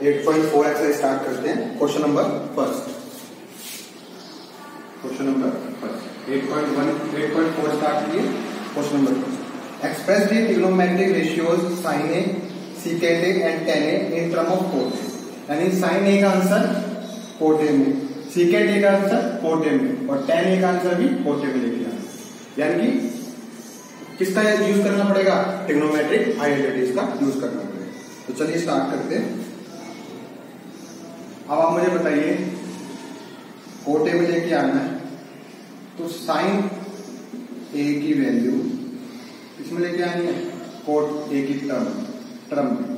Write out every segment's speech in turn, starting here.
8.4 exercise start करते हैं। Question number first, question number first 8.4 start किए। Question number first, express the trigonometric ratios sin a, secant a and tan a in term of cot a। यानी sin a का answer cot a में, secant a का answer cot a में और tan a का answer भी cot a में लेके आना। यानी कि किसका यूज करना पड़ेगा? ट्रिग्नोमेट्रिक आइडेंटिटीज का यूज करना पड़ेगा। तो चलिए स्टार्ट करते हैं। अब आप मुझे बताइए, कोट ए में लेके आना है तो साइन ए की वैल्यू इसमें लेके आनी है, कोट ए की टर्म में,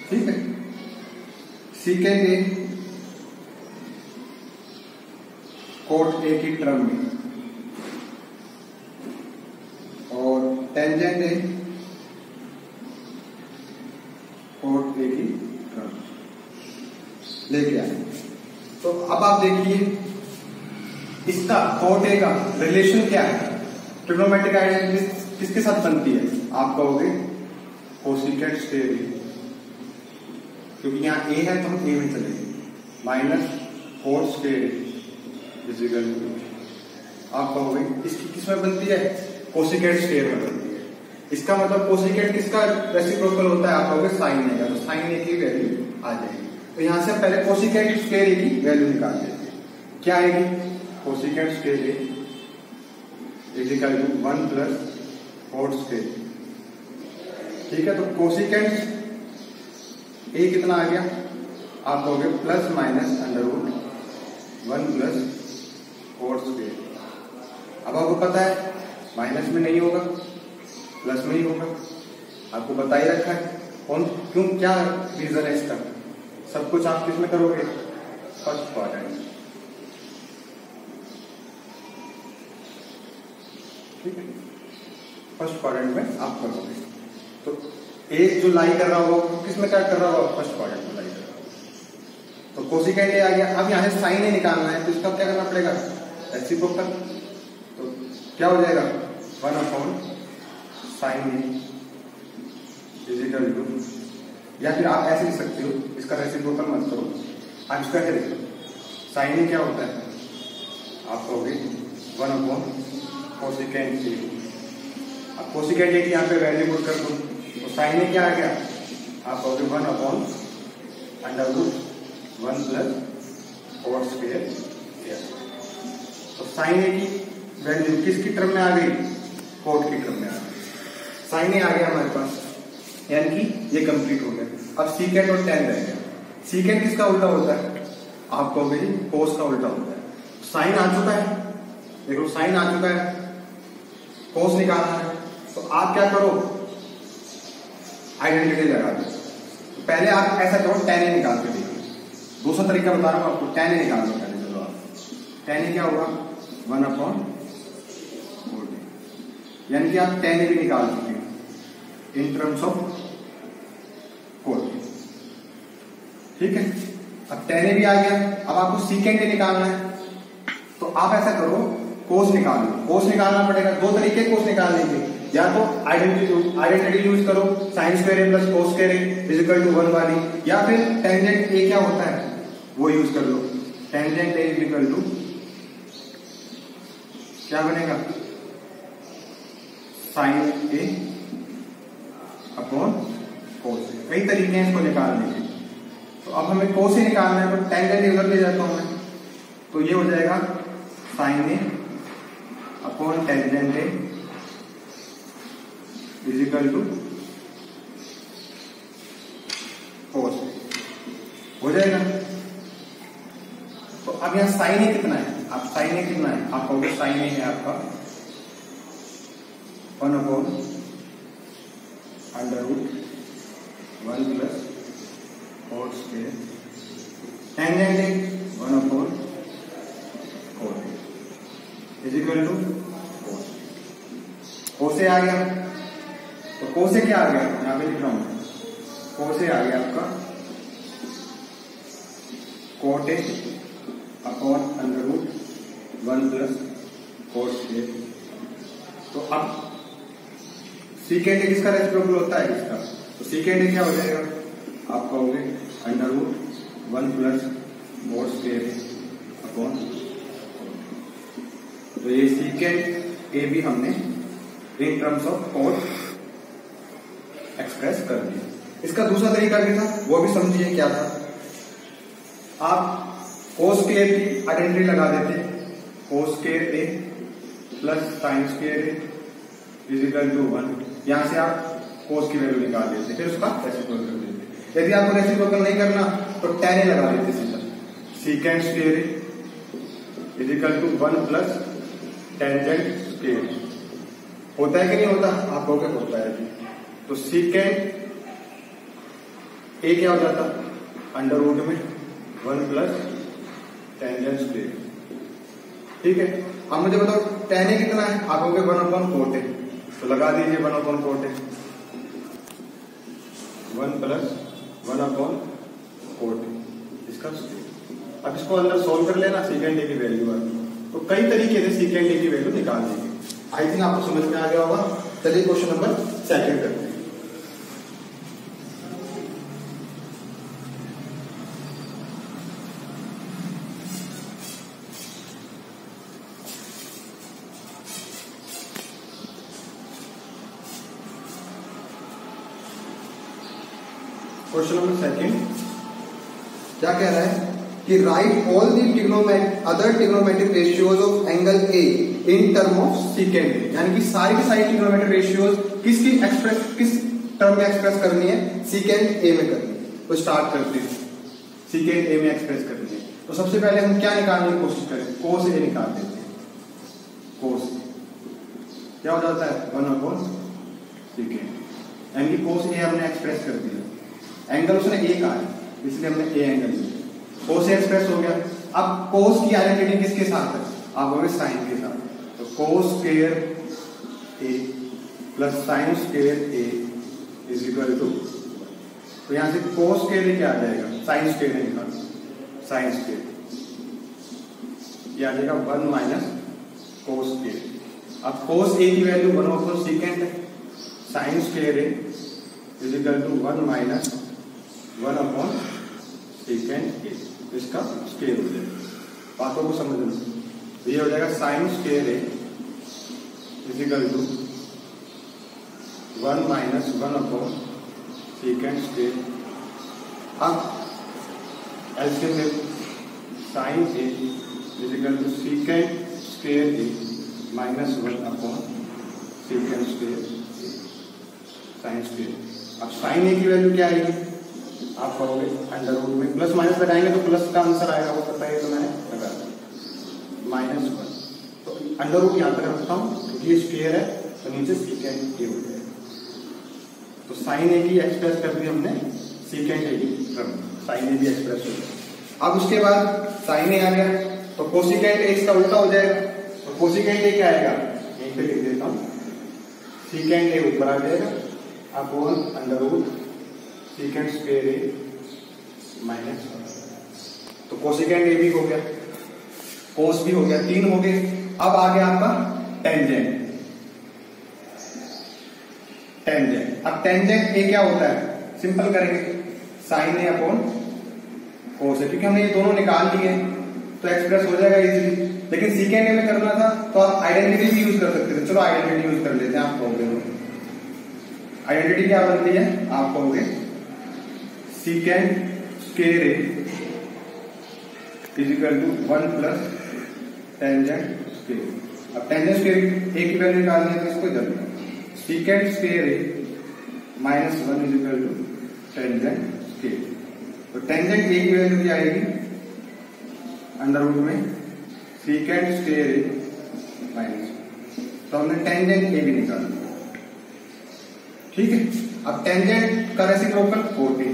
ठीक है। सीकेंड ए कोट ए की टर्म में और टेंजेंट ए कोट ए की टर्म लेके आए। तो अब आप देखिए इसका कोट ए का रिलेशन क्या है, ट्रिग्नोमेट्रिक आइडेंटिटी किसके साथ बनती है? आप कहोगे कोसिकेट स्क्वायर ए, क्योंकि यहां ए है तो हम ए में चलेंगे, minus cot square equal to, आप कहोगे इसकी किसमें बनती है? कोसिकेट स्क्वायर में बनती है। इसका मतलब कोसिकेट किसका रेसिप्रोकल होता है? आप कहोगे साइन ए का, तो साइन ए की वैल्यू आ जाएगी। तो यहां से पहले कोसिकेट स्क्वायर ए की वैल्यू निकाल देते हैं। क्या आएगी? Cosecant square A is equal to 1 plus cot square, ठीक है। तो कोसिकेट ए कितना आ गया? आप कहोगे plus minus under root 1 plus cot square. अब आपको पता है माइनस में नहीं होगा, प्लस में ही होगा, आपको बता ही रखा है। कौन क्यों, क्या रीजन है इसका? सब कुछ आप किसमें करोगे? फर्स्ट क्वाड्रेंट, ठीक है, फर्स्ट क्वाड्रेंट में आप करोगे। तो एक जो लाई कर रहा होगा किसमें क्या कर रहा होगा? फर्स्ट क्वाड्रेंट में लाई कर रहा होगा। तो कोसिकेंट ए आ गया। अब यहां से साइन ए निकालना है तो इसका क्या करना पड़ेगा? रेसिप्रोकल। तो क्या हो जाएगा? 1/sin A is equal to, या फिर आप ऐसे लिख सकते हो, इसका रेसिप्रोकल मत करो, आप इसका क्या देखो, साइन ए क्या होता है? आप कहोगे 1/कोसिकेंट ए। अब कोसिकेंट ए की यहाँ पे वैल्यू पुट कर दो, तो साइन ए क्या आ गया? आप कहोगे 1/√1 प्लस कोट स्क्वायर ए। तो साइन ए की वैल्यू किसकी टर्म में आ गई? कोट की टर्म में आ गई। साइन ए आ गया हमारे पास, यानी कि ये कंप्लीट हो गया। अब सीकेंट और टेन रह गया। सीकेंट किसका उल्टा होता है? आप कहोगे कोस का उल्टा होता है। साइन आ चुका है, देखो साइन आ चुका है, कोस निकालना है, तो आप क्या करो? आइडेंटिटी लगा दो। तो पहले आप ऐसा करो, टेन ए निकाल के देखिए। दूसरा तरीका बता रहा हूं आपको, टेन ए निकाल दो पहले। चलो आप टेन ए क्या होगा? 1/40, यानी कि आप टेन ए भी निकाल चुके हैं इन टर्म्स ऑफ कोट, ठीक है। अब टेन ए भी आ गया। अब आपको सीकेंट ए निकालना है, तो आप ऐसा करो, कोस निकाल लो। कोस निकालना पड़ेगा, दो तरीके कोस निकालने के, या तो आइडेंटिटी यूज करो, sine square A plus cos square A is equal to 1 वाली, या फिर टेंजेंट ए क्या होता है वो यूज कर लो। Tangent A is equal to क्या बनेगा? Sine A upon cos. कई तरीके हैं इसको निकालने के। तो अब हमें कोस ही निकालना है, तो टेंजेंट उधर ले जाता हूं मैं, तो ये हो जाएगा sine A upon tangent A is equal to cos हो जाएगा। तो अब यहां साइन ए कितना है? आप साइन ए कितना है? आप कहोगे साइन ए है आपका 1/√1 plus cot square, tangent A 1/4 is equal to cos. कोसे आ गया, तो कोसे क्या आ गया? यहां पे लिख रहा हूं, कोसे आ गया आपका cot A upon √1 plus cot square. तो अब सीकेंट किसका रेसिप्रोकल होता है? इसका। तो सीकेंट क्या हो जाएगा? आप कहोगे under root 1 plus cot square upon. तो ये सीकेंट ए भी हमने in terms of cot express कर दिया। इसका दूसरा तरीका भी था, वो भी समझिए क्या था। आप कोस स्क्वायर की आइडेंटिटी लगा देते, cos square A plus sine square A is equal to 1। यहां से आप कोस की वैल्यू निकाल देते, फिर उसका रेसिप्रोकल कर देते। यदि आपको रेसिप्रोकल नहीं करना तो tan ए लगा देते सीधा, secant square A is equal to 1 plus tangent square. होता है कि नहीं होता? आप कहोगे होता है। तो सीकेंट ए क्या हो जाता? अंडर रूट में 1 प्लस टेंजेंट स्क्वायर। ठीक है, अब मुझे बताओ tan ए कितना है? आप कहोगे 1 अपॉन कोट ए, तो लगा दीजिए 1 upon cot A, 1 plus 1 upon cot A, इसका स्क्वायर। अब इसको अंदर सोल्व कर लेना, सीकेंट ए की वैल्यू है। तो कई तरीके से सीकेंट ए की वैल्यू निकाल देंगे। आई थिंक आपको समझ में आ गया होगा। चलिए क्वेश्चन नंबर 2 करते हैं। क्वेश्चन नंबर 2 क्या कह रहा है कि right all the other trigonometric ratios of angle A in term of secant A. यानी कि सारी की सारी ट्रिग्नोमेट्रिक रेशियोज किस टर्म में एक्सप्रेस करनी है? सीकेंट ए में करनी है। तो स्टार्ट करते हैं, सीकेंट ए में एक्सप्रेस करनी है। तो सबसे पहले हम क्या निकालने की कोशिश करें? कोस ए निकाल देते हैं। कोस क्या हो जाता है? 1 अपॉन सीकेंट। यानी कि कोस ए हमने एक्सप्रेस कर दिया। एंगल उसने ए कहा है, इसलिए हमने ए एंगल लिया। कोस एक्सप्रेस हो गया। अब कोस की आइडेंटिटी किसके साथ है? आप बोलोगे साइन के साथ। तो cos square A plus sine square A is equal to, तो यहां से कोस स्क्वायर क्या आ जाएगा? साइन स्क्वायर निकाल, साइन स्क्वायर ये आ जाएगा 1 माइनस कोस स्क्वायर। अब कोस ए की वैल्यू 1 अपॉन सीकेंट है, sine square A is equal to 1 minus 1 upon secant A, इसका स्क्वायर हो जाएगा। बातों को समझ लो, ये हो जाएगा sine square A is equal to 1 minus 1 upon secant square. अब एलसीएम में sine A is equal to secant square A minus 1 upon secant square sine square. अब साइन ए की वैल्यू क्या आएगी? आप कहोगे अंडर रूट में प्लस माइनस लगाएंगे तो प्लस का आंसर आएगा, वो पता है तो मैंने लगा दिया -1। तो अंडर रूट यहां पर रखता हूं क्योंकि ये स्क्वायर है, तो नीचे सीकेंट ए हो जाएगा। तो साइन ए की एक्सप्रेस कर दी हमने, सीकेंट ए की टर्म साइन ए भी एक्सप्रेस हो गया। अब उसके बाद साइन ए आ गया तो कोसिकेंट ए इसका उल्टा हो जाएगा। तो कोसिकेंट ए क्या आएगा? यहीं पे लिख देता हूं, सीकेंट ए ऊपर आ जाएगा upon under root secant square A minus. तो कोसिकेंट ए भी हो गया, कोस भी हो गया, 3 हो गए। अब आ गया आपका टेंजेंट। टेंजेंट, अब टेंजेंट ए क्या होता है? सिंपल करेंगे, साइन ए अपॉन कोस ए, क्योंकि हमने ये दोनों निकाल लिए तो एक्सप्रेस हो जाएगा इजीली। लेकिन सीकेंट ए में करना था तो आप आइडेंटिटी भी यूज कर सकते थे। चलो आइडेंटिटी यूज कर लेते हैं। आप कहोगे आइडेंटिटी क्या बनती है? आप कहोगे secant square A is equal to 1 plus tangent square. अब टेंजेंट स्क्वायर ए की वैल्यू निकालनी है तो इसको इधर secant square A minus 1 is equal to tangent square. तो टेंजेंट ए की वैल्यू क्या आएगी? अंडर रूट में सीकेंट स्क्वायर ए माइनस, तो हमने टेंजेंट ए भी निकाल दिया। ठीक है, अब टेंजेंट का रेसिप्रोकल कोट ए,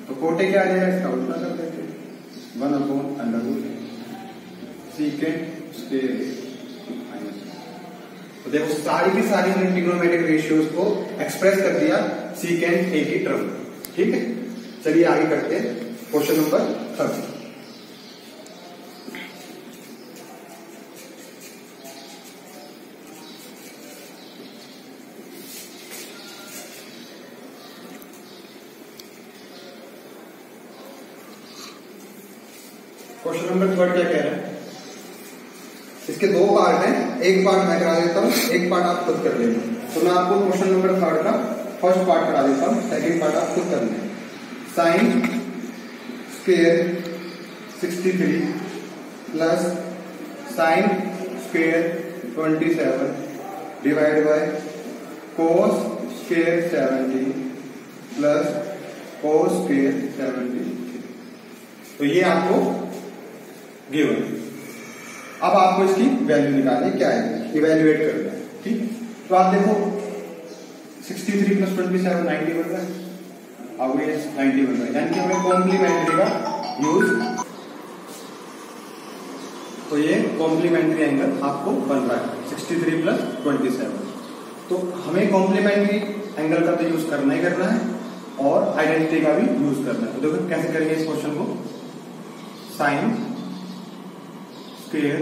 तो कोट ए क्या आ जाएगा? इसका उल्टा कर देते हैं, 1 upon under root secant square A minus. तो देखो सारी की सारी हमने ट्रिग्नोमेट्रिक रेशियोज को एक्सप्रेस कर दिया सीकेंट ए की टर्म। ठीक है, चलिए आगे करते हैं क्वेश्चन नंबर 3। क्वेश्चन नंबर 3 क्या कह रहा है, इसके 2 पार्ट हैं, एक पार्ट मैं करा देता हूँ, एक पार्ट आप खुद कर लेना। तो मैं आपको क्वेश्चन नंबर 3 का फर्स्ट पार्ट करा देता हूँ, सेकंड पार्ट आप खुद कर लेना। Sine square 63 plus sine square 27 divide by cos square 70 plus cos square 70। तो ये आपको गिवन। अब आपको इसकी वैल्यू निकालनी क्या है, इवेल्युएट करना है। ठीक है, तो आप देखो 63 प्लस 27 90 बन रहा है, अब ये 90 बन रहा है, यानी कि हमें कॉम्प्लीमेंट्री का यूज, तो ये कॉम्प्लीमेंट्री एंगल आपको बन रहा है 63 प्लस 27। तो हमें कॉम्प्लीमेंट्री एंगल का तो यूज करना ही करना है और आइडेंटिटी का भी यूज करना है। तो देखो कैसे करेंगे इस क्वेश्चन को। साइन स्क्वायर,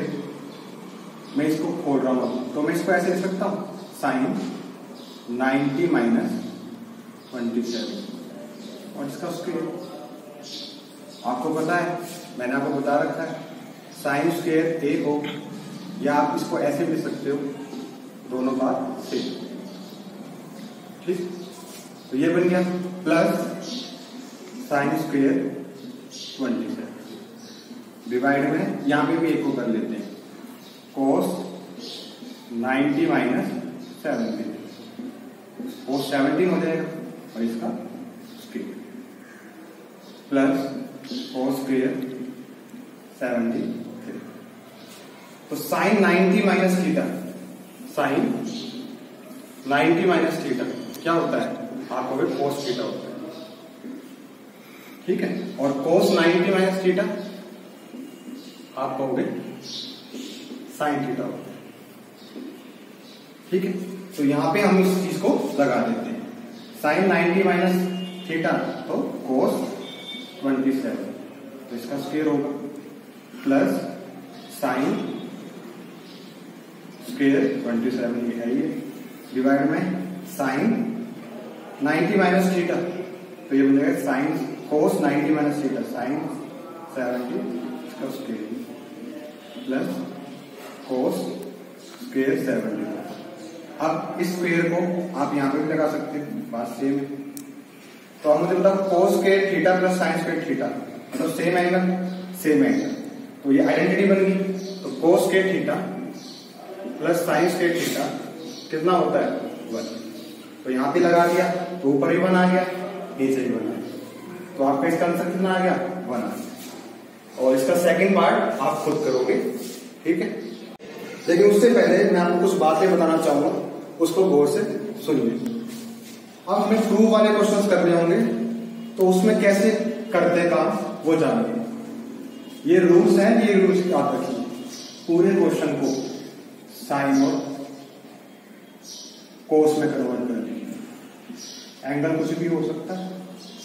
मैं इसको खोल रहा हूं तो मैं इसको ऐसे लिख सकता हूं, साइन 90 माइनस 27 और इसका स्क्वायर। आपको पता है, मैंने आपको बता रखा है, साइन स्क्वायर ए हो, या आप इसको ऐसे भी लिख सकते हो, दोनों बात सेम। ठीक, तो ये बन गया प्लस साइन स्क्वायर 27 डिवाइड में यहां पे भी एक को कर लेते हैं, कोस 90 माइनस 17, कोस 17 हो जाएगा और इसका स्क्वायर प्लस कोस स्क्वायर 73। तो sine 90 minus theta, sine 90 minus theta क्या होता है, आपको भी कोस थीटा होता है। ठीक है, और कोस 90 माइनस थीटा आप कहोगे साइन थीटा होता है। ठीक है, तो यहां पे हम इस चीज को लगा देते हैं, साइन 90 माइनस थीटा तो कोस 27, तो इसका स्क्वायर होगा प्लस साइन स्क्वायर 27 ये है, ये डिवाइड में साइन 90 माइनस थीटा, तो ये बन जाएगा sine cos 90 minus theta sign 70 इसका स्क्वायर प्लस कोस स्क्वायर 70। अब इस स्क्वायर को आप यहां पे भी लगा सकते हैं, बात सेम है। तो अब मुझे बताओ cos square theta plus sine square theta मतलब सेम एंगल, सेम एंगल, तो ये आइडेंटिटी बन गई। तो cos square theta plus sine square theta कितना होता है 1, तो यहां पे लगा दिया तो ऊपर भी 1 आ गया, नीचे भी 1 आ गया, तो आपका इसका आंसर कितना आ गया 1 आ गया। और इसका सेकंड पार्ट आप खुद करोगे। ठीक है, लेकिन उससे पहले मैं आपको कुछ बातें बताना चाहूंगा, उसको गौर से सुनिए। अब हमें प्रूफ वाले क्वेश्चंस करने होंगे, तो उसमें कैसे करते काम वो जानिए। ये रूल्स हैं, ये रूल्स याद रखिए। पूरे क्वेश्चन को साइन और कोस में कन्वर्ट कर दीजिए। एंगल कुछ भी हो सकता है,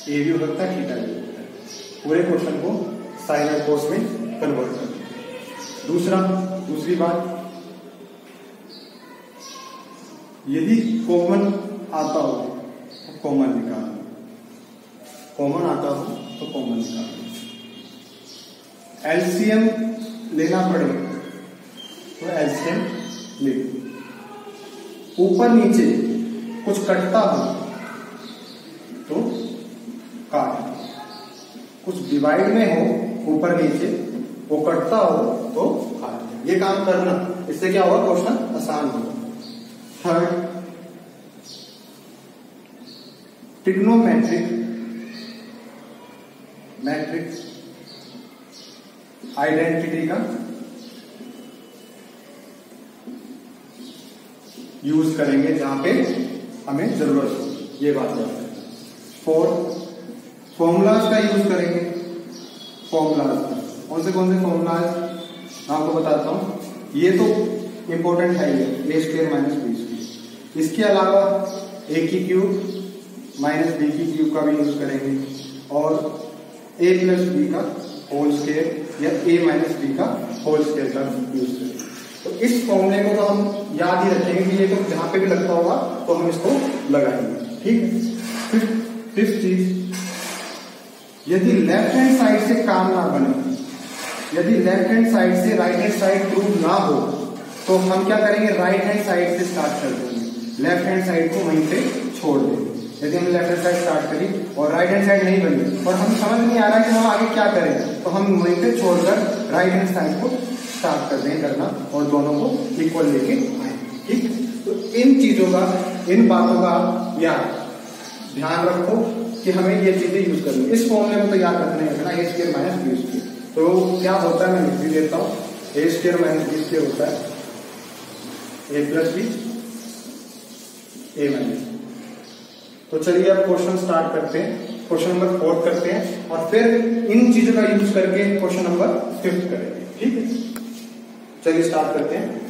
ए भी हो सकता है, थीटा भी हो सकता है। पूरे क्वेश्चन को साइन और कोस में कन्वर्ट कर दीजिए। दूसरी बात, यदि कॉमन आता हो तो कॉमन निकालना, कॉमन आता हो तो कॉमन निकालना। एलसीएम लेना पड़े तो एलसीएम ले, ऊपर नीचे कुछ कटता हो तो काट, कुछ डिवाइड में हो ऊपर नीचे वो कटता हो तो काट। ये काम करना, इससे क्या होगा क्वेश्चन आसान होगा। थर्ड, ट्रिग्नोमेट्रिक मैट्रिक्स आइडेंटिटी का यूज करेंगे जहां पे हमें जरूरत हो, ये बात है। फोर्थ, फॉर्मूलाज का यूज करेंगे। फॉर्मूलाज कौन से फॉर्मूलाज मैं आपको बताता हूं, ये तो इंपॉर्टेंट है, ये ए स्क्वायर माइनस बी स्क्वायर। इसके अलावा ए की क्यूब माइनस बी की क्यूब का भी यूज करेंगे, और ए प्लस बी का होल स्क्वायर या ए माइनस बी का होल स्क्वायर का यूज करेंगे। तो इस फॉर्मूले को तो हम याद ही रखेंगे कि ये तो जहां पे भी लगता होगा तो हम इसको लगाएंगे। ठीक है। फिफ्थ चीज, यदि लेफ्ट हैंड साइड से काम ना बने यदि लेफ्ट हैंड साइड से राइट हैंड साइड प्रूव ना हो तो हम क्या करेंगे, राइट हैंड साइड से स्टार्ट कर देंगे, लेफ्ट हैंड साइड को वहीं पे छोड़ देंगे। यदि हमने लेफ्ट हैंड साइड स्टार्ट करी और राइट हैंड साइड नहीं बनी और हम समझ नहीं आ रहा कि हम आगे क्या करें, तो हम वहीं पे छोड़कर राइट हैंड साइड को स्टार्ट कर देंगे करना और दोनों को इक्वल लेके आए। ठीक, तो इन चीजों का, इन बातों का याद ध्यान रखो कि हमें ये चीजें यूज करनी है। इस फॉर्मूले को तो याद रखना है, ए स्क्वायर माइनस बी स्क्वायर। तो क्या होता है, मैं लिख भी देता हूं, ए स्क्वायर माइनस बी स्क्वायर होता है ए प्लस बी ए माइनस। तो चलिए अब क्वेश्चन स्टार्ट करते हैं, क्वेश्चन नंबर 4 करते हैं और फिर इन चीजों का यूज करके क्वेश्चन नंबर 5 करेंगे। ठीक है, चलिए स्टार्ट करते हैं।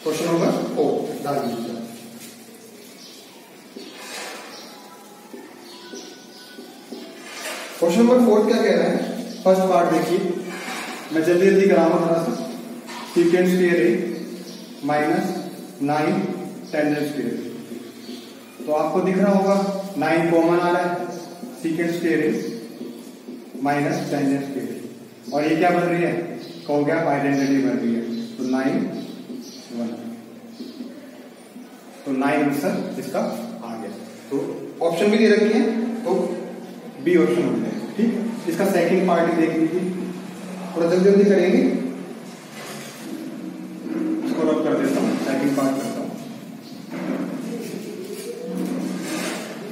क्वेश्चन नंबर 4 डाल दीजिए। क्वेश्चन नंबर 4 क्या कह रहा है, फर्स्ट पार्ट देखिए, मैं जल्दी जल्दी कराऊंगा थोड़ा सा। Secant square A minus 9 tangent square. तो आपको दिख रहा होगा 9 कॉमन आ रहा है, secant square A minus tangent square, और ये क्या बन रही है, कहो क्या आइडेंटिटी बन रही है। तो 9 1, तो 9 आंसर इसका आ गया। तो ऑप्शन भी दे रखी है, तो बी ऑप्शन हो गया। ठीक, इसका सेकंड पार्ट ही देख लीजिए, थोड़ा जल्दी जल्दी करेंगे, इसको रब कर देता हूं, सेकंड पार्ट करता हूं।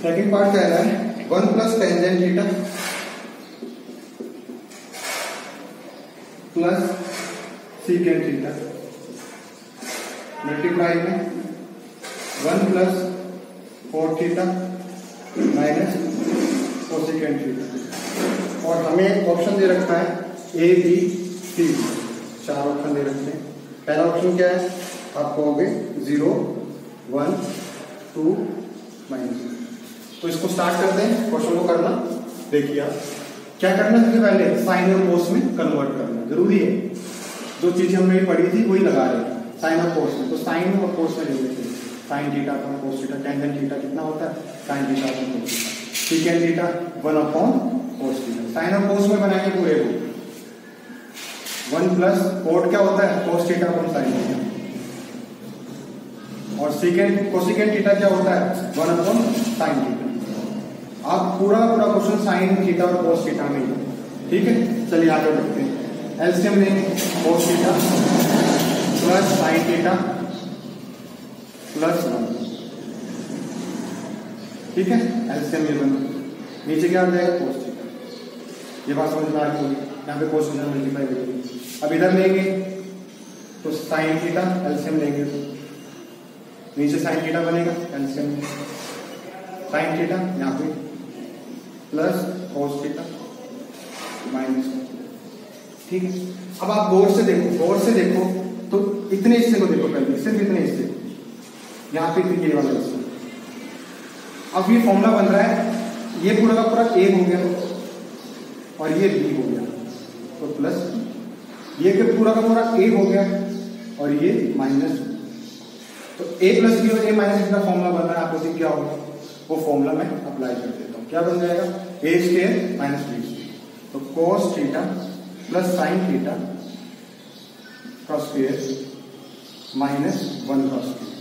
सेकंड पार्ट कह रहा है 1 plus tangent theta plus secant theta multiply में 1 plus cot theta minus cosecant theta, और हमें ऑप्शन दे रखा है ए बी सी, 4 ऑप्शन दे रखते हैं। पहला ऑप्शन क्या है, आप कहोगे 0 1 2 -। तो इसको स्टार्ट करते हैं, क्वेश्चन को करना। देखिए आप क्या करना, सबसे पहले साइन और कोस में कन्वर्ट करना जरूरी है। जो चीजें हमने पढ़ी थी वही लगा रहे हैं साइन और कोस में। तो साइन और कोस में ले लेते हैं, sine theta upon cos theta, tangent theta कितना होता है, sine theta upon cos theta, secant theta 1 upon cos theta. Sine और कोस में बनाएंगे पूरे को, 1 प्लस कोट क्या होता है, cos theta upon sine theta, और सीकेंट कोसेकेंट थीटा क्या होता है, 1 अपॉन साइन थीटा। आप पूरा पूरा क्वेश्चन साइन थीटा और कोस थीटा में ही। ठीक है, चलिए आगे बढ़ते हैं। एलसीएम लेंगे, cos theta plus sine theta plus 1। ठीक है, एलसीएम ये बना, नीचे क्या आ जाएगा, कोस थीटा। ये बात समझ में आ रही होगी, यहाँ पे कोस थीटा मल्टीप्लाई करेंगे। अब इधर लेंगे तो साइन थीटा, एलसीएम लेंगे तो नीचे साइन थीटा बनेगा, एलसीएम साइन थीटा यहाँ पे प्लस कोस थीटा माइनस। ठीक है, अब आप गौर से देखो तो इतने हिस्से को देखो, पहले सिर्फ इतने हिस्से, यहाँ पे ये वाला हिस्सा। अब ये फॉर्मूला बन रहा है, ये पूरा का पूरा ए हो गया और ये बी हो गया, तो प्लस ये पूरा का पूरा ए हो गया और ये माइनस। तो ए प्लस बी और ए माइनस का फॉर्मूला बन रहा है, आपको क्या होगा, वो फॉर्मूला मैं अप्लाई कर देता हूँ। क्या बन जाएगा, A square minus B square, तो cos theta plus sine theta का स्क्वायर माइनस 1 का स्क्वायर,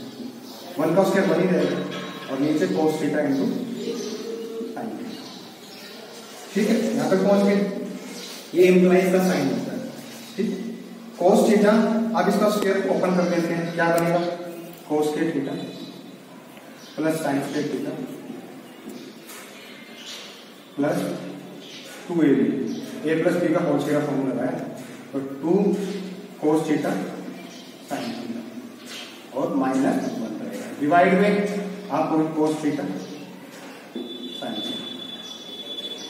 1 का स्क्वायर बनी रहेगा और नीचे cos theta into sine theta. ठीक है, यहां तक पहुंच गए, ये इम्प्लाइज का साइन होता है। ठीक, कोस थीटा, अब इसका स्क्वायर ओपन कर देते हैं, क्या बनेगा, कोस के थीटा प्लस साइन के थीटा प्लस 2ab, ए प्लस बी का होल स्क्वायर फॉर्मूला है, तो 2 कोस थीटा साइन थीटा और माइनस 1 रहेगा, डिवाइड में आपको कोस थीटा साइन थीटा।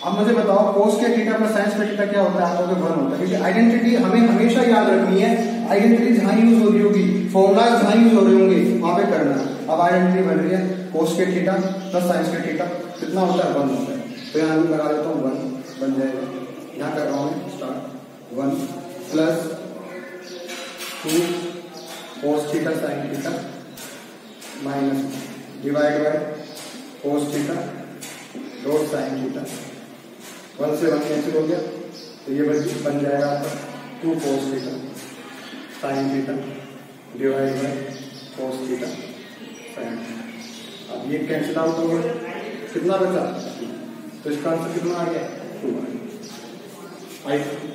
अब मुझे बताओ कोस के थीटा प्लस साइन के थीटा क्या होता है, आपको 1 होता है, क्योंकि आइडेंटिटी हमें हमेशा याद रखनी है। आइडेंटिटी जहां यूज हो रही होगी, फॉर्मूला जहां यूज हो रहे होंगे वहां पे करना है। अब आइडेंटिटी बन रही है कोस के थीटा प्लस साइन के थीटा कितना होता है, 1 होता है, तो यहां लगा देता हूँ 1 बन जाएगा। यहाँ कर रहा हूँ start 1 plus 2 cos theta sin theta minus divide by cos theta dot sin theta 1 से 1 कैंसिल हो गया तो ये बन जाएगा आपका 2 cos theta sin theta divide by cos theta sin। अब ये कैंसिल आउट हो गया, कितना बचा? तो इसका आंसर कितना आ गया? 2 आ गया।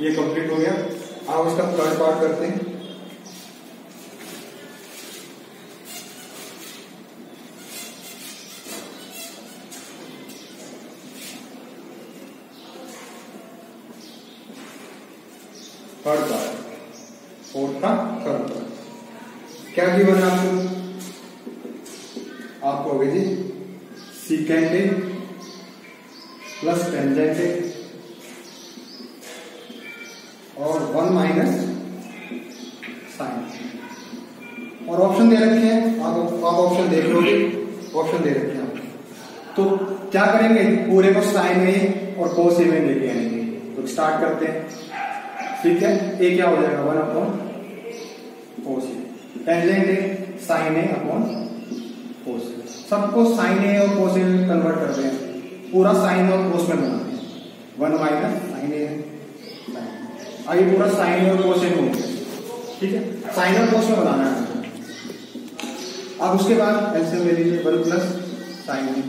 ये कंप्लीट हो गया। अब इसका थर्ड पार्ट करते हैं। थर्ड पार्ट, फोर्थ का थर्ड पार्ट क्या गिवन है आपको? आपको होगी जी सीकेंड ए प्लस टेंजेंट ए और 1 माइनस साइन, और ऑप्शन दे रखे हैं। आप ऑप्शन देख लोगे, ऑप्शन दे रखे हैं। तो क्या करेंगे, पूरे को साइन में और कोस ए में लेके आएंगे। तो स्टार्ट करते हैं, ठीक है। ए क्या हो जाएगा 1 upon cos A, tangent A sine A upon cos A. सबको साइन ए और कोस ए में कन्वर्ट कर रहे हैं, पूरा साइन और कोस में बनाते हैं। 1 माइनस साइन ए, अभी पूरा साइन और कोस में हो गया, ठीक है। साइन और कोस में बनाना है। अब उसके बाद एलसीएम ले लीजिए 1 प्लस साइन ए,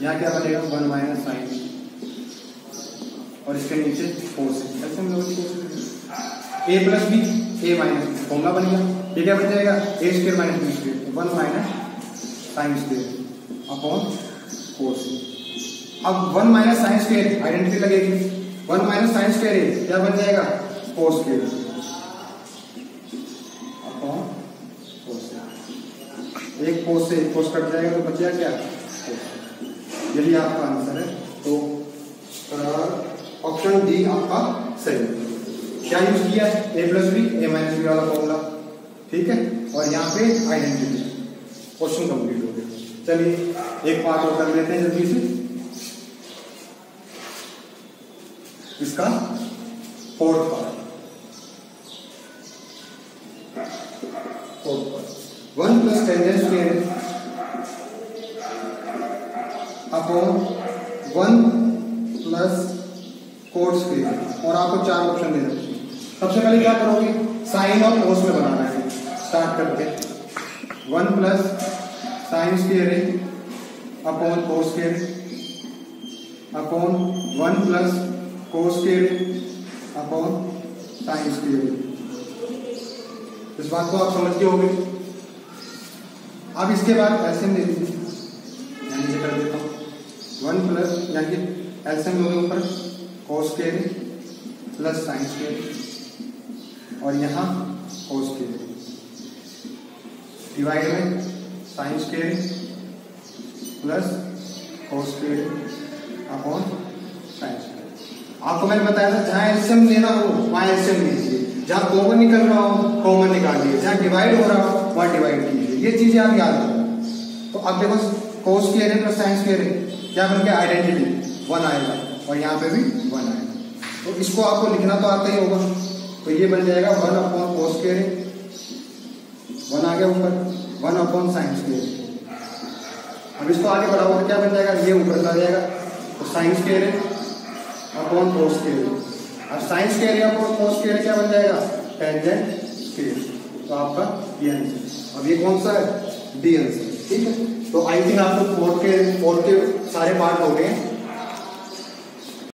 यहाँ क्या बनेगा 1 माइनस साइन ए, और इसके नीचे कोस ए। एलसीएम लो, A plus B A minus formula बनेगा। ये क्या बन जाएगा A square minus B square, 1 minus sine square upon cos A. अब 1 माइनस साइन स्क्वायर आइडेंटिटी लगेगी, 1 माइनस साइन स्क्वायर क्या बन जाएगा कोस स्क्वायर अपॉन कोस। एक कोस से एक कोस कट जाएगा तो बच जाएगा क्या कोस। यही आपका आंसर है। तो ऑप्शन डी आपका सही। क्या यूज किया है, ए plus B A minus B वाला फॉर्मूला, ठीक है। और यहाँ पे आइडेंटिटी, क्वेश्चन कंप्लीट हो गया। चलिए एक पार्ट और कर लेते हैं जल्दी से, इसका fourth part. 1 plus tangent square upon 1 plus cot square, और आपको 4 ऑप्शन दे रखे हैं। सबसे पहले क्या करोगे, साइन और कोस में बनाना है। स्टार्ट करते हैं 1 plus sine square upon cos square upon 1 plus cos square upon sine square. इस बात को आप समझ के होंगे। अब इसके बाद एलसीएम ले लीजिए, यानी से कर देता हूँ 1 प्लस, यानी कि एलसीएम लोगे ऊपर cos square plus sine square, और यहाँ कोस स्क्वायर डिवाइड में sine square plus cos square upon sine square. आपको मैंने बताया था जहां एलसीएम लेना हो वहां एलसीएम लीजिए, जहां कॉमन निकल रहा हो कॉमन निकालिए, जहां डिवाइड हो रहा हो वहां डिवाइड कीजिए। ये चीजें आप याद रखो। तो अब देखो cos square plus sine square क्या बन गया आइडेंटिटी 1 आएगा, और यहाँ पे भी 1 आएगा। तो इसको आपको लिखना तो आता ही होगा। तो ये बन जाएगा 1 अपॉन कोस स्क्वायर, 1 आ गया ऊपर, 1 अपॉन साइन स्क्वायर। अब इसको आगे बढ़ाओ तो क्या बन जाएगा, ये ऊपर आ जाएगा। तो sine square upon cos square, अब sine square upon cos square क्या बन जाएगा टेंजेंट स्क्वायर। तो आपका ये आंसर। अब ये कौन सा है, डी आंसर, ठीक है। तो आई थिंक आपको फोर्थ के सारे पार्ट हो गए हैं।